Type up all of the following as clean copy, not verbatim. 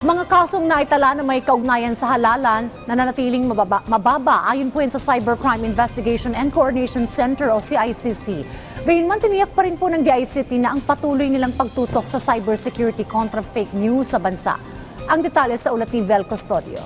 Mga kasong naitala na may kaugnayan sa halalan nananatiling mababa ayon po yan sa Cybercrime Investigation and Coordination Center o CICC. Gayunman, tiniyak pa rin po ng DICT na ang patuloy nilang pagtutok sa cybersecurity kontra fake news sa bansa. Ang detalye sa ulat ni Vel Custodio.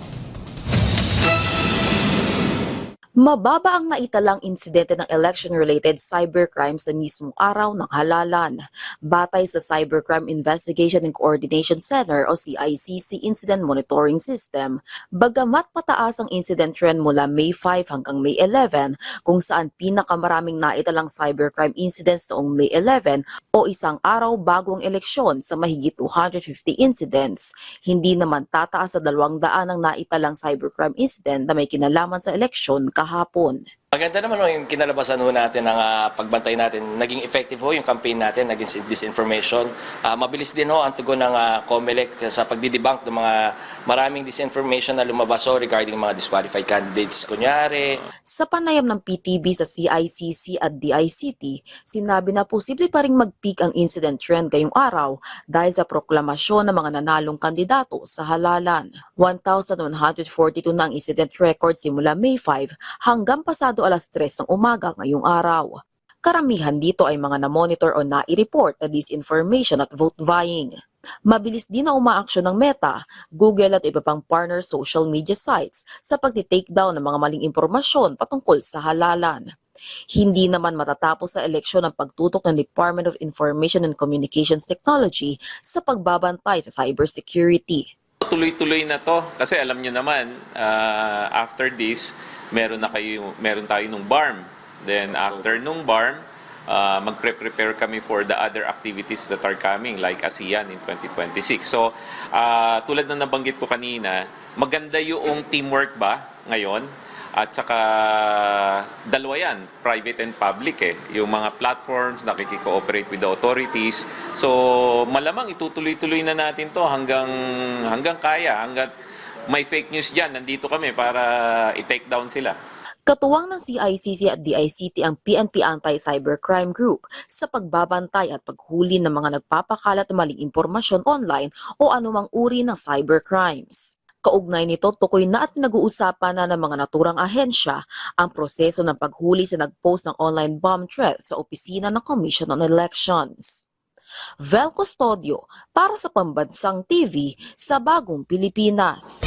Mababa ang naitalang insidente ng election-related cybercrime sa mismong araw ng halalan. Batay sa Cybercrime Investigation and Coordination Center o CICC Incident Monitoring System, bagamat pataas ang incident trend mula May 5 hanggang May 11, kung saan pinakamaraming naitalang cybercrime incidents noong May 11 o isang araw bago ang eleksyon sa mahigit 250 incidents, hindi naman tataas sa 200 ang naitalang cybercrime incident na may kinalaman sa eleksyon kahapon. Maganda naman yung kinalabasan natin ng pagbantay natin. Naging effective yung campaign natin against disinformation. Mabilis din ang tugon ng COMELEC sa pagdidebunk ng mga maraming disinformation na lumabas regarding mga disqualified candidates. Kunyari, sa panayam ng PTB sa CICC at DICT, sinabi na posible pa ring mag-peak ang incident trend ngayong araw dahil sa proklamasyon ng mga nanalong kandidato sa halalan. 1,142 na ang incident record simula May 5 hanggang pasado alas 3 ng umaga ngayong araw. Karamihan dito ay mga na-monitor o nai-report na disinformation at vote buying. Mabilis din na umaaksyon ng Meta, Google at iba pang partner social media sites sa pagti-take down ng mga maling impormasyon patungkol sa halalan. Hindi naman matatapos sa eleksyon ang pagtutok ng Department of Information and Communications Technology sa pagbabantay sa cybersecurity. Tuloy-tuloy na to kasi alam niyo naman after this meron tayo nung BARM. Then after nung BARM, magpre-prepare kami for the other activities that are coming like ASEAN in 2026. So tulad na nabanggit ko kanina, maganda yung teamwork ba ngayon? At saka dalawa yan, private and public yung mga platforms nakiki-cooperate with the authorities. So malamang itutuloy-tuloy na natin to hanggang kaya, hanggang may fake news dyan, nandito kami para i-take down sila. Katuwang ng CICC at DICT ang PNP Anti-Cybercrime Group sa pagbabantay at paghuli ng mga nagpapakalat ng maling impormasyon online o anumang uri ng cybercrimes. Kaugnay nito, tukoy na at nag-uusapan na ng mga naturang ahensya ang proseso ng paghuli sa nag-post ng online bomb threat sa opisina ng Commission on Elections. Vel Custodio para sa Pambansang TV sa Bagong Pilipinas.